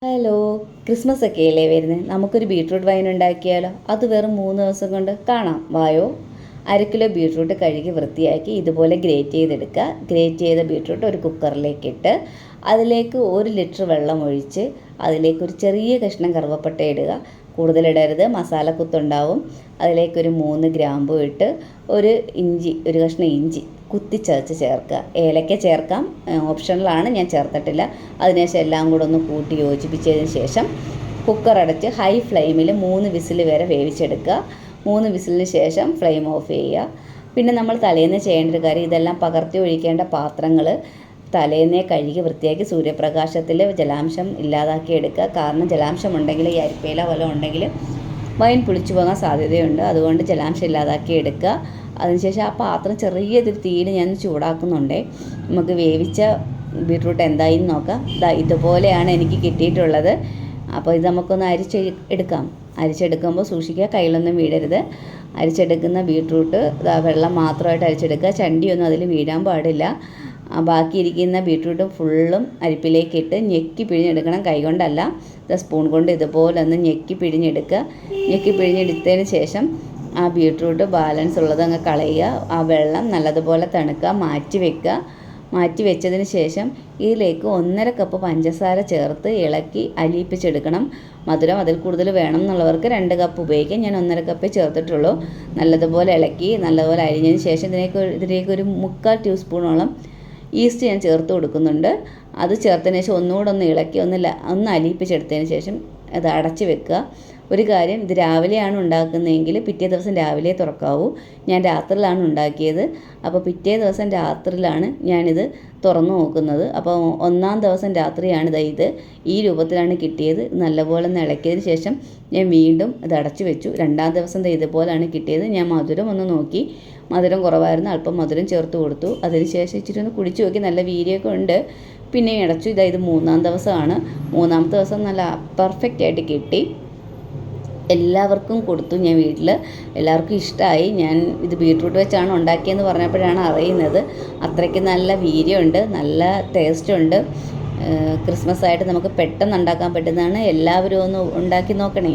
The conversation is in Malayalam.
ഹലോ, ക്രിസ്മസ് ഒക്കെ അല്ലേ വരുന്നത്. നമുക്കൊരു ബീട്രൂട്ട് വൈൻ ഉണ്ടാക്കിയാലോ? അത് വെറും 3 ദിവസം കൊണ്ട് കാണാം. വായോ. 1/2 കിലോ ബീട്രൂട്ട് കഴുകി വൃത്തിയാക്കി ഇതുപോലെ ഗ്രേറ്റ് ചെയ്തെടുക്കുക. ഗ്രേറ്റ് ചെയ്ത ബീട്രൂട്ട് ഒരു കുക്കറിലേക്ക് ഇട്ട് അതിലേക്ക് 1 ലിറ്റർ വെള്ളം ഒഴിച്ച് അതിലേക്ക് ഒരു ചെറിയ കഷ്ണം കറുവപ്പട്ട ഇടുക. കൂടുതലിടരുത്, മസാലക്കുത്തുണ്ടാവും. അതിലേക്കൊരു 3 ഗ്രാമ്പു ഇട്ട് ഒരു കഷ്ണം ഇഞ്ചി കുത്തിച്ചതച്ച് ചേർക്കുക. ഏലക്ക ചേർക്കാം, ഓപ്ഷണലാണ്, ഞാൻ ചേർത്തിട്ടില്ല. അതിനുശേഷം എല്ലാം കൂടെ ഒന്ന് കൂട്ടി യോജിപ്പിച്ചതിന് ശേഷം കുക്കർ അടച്ച് ഹൈ ഫ്ലെയിമിൽ 3 വിസിൽ വരെ വേവിച്ചെടുക്കുക. 3 വിസിലിന് ശേഷം ഫ്ലെയിം ഓഫ് ചെയ്യുക. പിന്നെ നമ്മൾ തലേന്ന് ചെയ്യേണ്ട ഒരു കാര്യം, ഇതെല്ലാം പകർത്തി ഒഴിക്കേണ്ട പാത്രങ്ങൾ തലേന്നേ കഴുകി വൃത്തിയാക്കി സൂര്യപ്രകാശത്തിൽ ജലാംശം ഇല്ലാതാക്കി എടുക്കുക. കാരണം ജലാംശം ഉണ്ടെങ്കിൽ ഈ അരിപ്പയില വല്ലതും ഉണ്ടെങ്കിൽ വൈൻ പുളിച്ചു പോകാൻ സാധ്യതയുണ്ട്. അതുകൊണ്ട് ജലാംശം ഇല്ലാതാക്കി എടുക്കുക. അതിനുശേഷം ആ പാത്രം ചെറിയ തീയിൽ ഞാൻ ചൂടാക്കുന്നുണ്ട്. നമുക്ക് വേവിച്ച ബീട്രൂട്ട് എന്തായിന്ന് നോക്കാം. ഇതുപോലെയാണ് എനിക്ക് കിട്ടിയിട്ടുള്ളത്. അപ്പോൾ ഇത് നമുക്കൊന്ന് എടുക്കാം. അരിച്ചെടുക്കുമ്പോൾ സൂക്ഷിക്കുക, കയ്യിലൊന്നും വീഴരുത്. അരിച്ചെടുക്കുന്ന ബീട്രൂട്ട് വെള്ളം മാത്രമായിട്ട് അരിച്ചെടുക്കുക. ചണ്ടിയൊന്നും അതിൽ വീഴാൻ പാടില്ല. ബാക്കിയിരിക്കുന്ന ബീട്രൂട്ടും ഫുള്ളും അരിപ്പിലേക്ക് ഇട്ട് ഞെക്കി പിഴിഞ്ഞെടുക്കണം. കൈകൊണ്ടല്ല, സ്പൂൺ കൊണ്ട് ഇതുപോലെ ഒന്ന് ഞെക്കി പിഴിഞ്ഞെടുക്കുക. ഞെക്കി പിഴിഞ്ഞെടുത്തതിന് ശേഷം ആ ബീട്രൂട്ട് ബാലൻസ് ഉള്ളത് അങ്ങ് കളയുക. ആ വെള്ളം നല്ലതുപോലെ തണുക്കുക, മാറ്റി വെച്ചതിന് ശേഷം ഇതിലേക്ക് 1.5 കപ്പ് പഞ്ചസാര ചേർത്ത് ഇളക്കി അലിയിപ്പിച്ചെടുക്കണം. മധുരം അതിൽ കൂടുതൽ വേണം എന്നുള്ളവർക്ക് 2 കപ്പ് ഉപയോഗിക്കാം. ഞാൻ 1.5 കപ്പേ ചേർത്തിട്ടുള്ളൂ. നല്ലതുപോലെ ഇളക്കി നല്ലതുപോലെ അരിഞ്ഞതിന് ശേഷം ഇതിലേക്ക് ഒരു 3/4 ടീസ്പൂണോളം ഈസ്റ്റ് ഞാൻ ചേർത്ത് കൊടുക്കുന്നുണ്ട്. അത് ചേർത്തതിന് ശേഷം ഒന്നുകൂടെ ഒന്ന് ഇളക്കി ഒന്ന് അലിയിപ്പിച്ചെടുത്തതിന് ശേഷം അത് അടച്ച് വെക്കുക. ഒരു കാര്യം, ഇത് രാവിലെയാണ് ഉണ്ടാക്കുന്നതെങ്കിൽ പിറ്റേ ദിവസം രാവിലെ തുറക്കാവൂ. ഞാൻ രാത്രിയിലാണ് ഉണ്ടാക്കിയത്. അപ്പോൾ പിറ്റേ ദിവസം രാത്രിയിലാണ് ഞാനിത് തുറന്നു നോക്കുന്നത്. അപ്പോൾ 1-ാം ദിവസം രാത്രിയാണ് ഇത് ഈ രൂപത്തിലാണ് കിട്ടിയത്. നല്ലപോലെ ഒന്ന് ഇളക്കിയതിന് ശേഷം ഞാൻ വീണ്ടും ഇത് അടച്ചു വെച്ചു. 2-ാം ദിവസം ഇതുപോലെയാണ് കിട്ടിയത്. ഞാൻ മധുരം ഒന്ന് നോക്കി, മധുരം കുറവായിരുന്നു. അല്പം മധുരം ചേർത്ത് കൊടുത്തു. അതിനുശേഷം ഇച്ചിരി ഒന്ന് കുടിച്ചു നോക്കി, നല്ല വീര്യമൊക്കെ ഉണ്ട്. പിന്നെയും അടച്ചു. ഇത് 3-ാം ദിവസമാണ്. 3-ാമത്തെ ദിവസം നല്ല പെർഫെക്റ്റ് ആയിട്ട് കിട്ടി. എല്ലാവർക്കും കൊടുത്തു ഞാൻ വീട്ടിൽ. എല്ലാവർക്കും ഇഷ്ടമായി. ഞാൻ ഇത് ബീട്രൂട്ട് വെച്ചാണ് ഉണ്ടാക്കിയെന്ന് പറഞ്ഞപ്പോഴാണ് അറിയുന്നത്. അത്രയ്ക്ക് നല്ല വീര്യമുണ്ട്, നല്ല ടേസ്റ്റുണ്ട്. ക്രിസ്മസ് ആയിട്ട് നമുക്ക് പെട്ടെന്ന് ഉണ്ടാക്കാൻ പറ്റുന്നതാണ്. എല്ലാവരും ഒന്ന് ഉണ്ടാക്കി നോക്കണേ.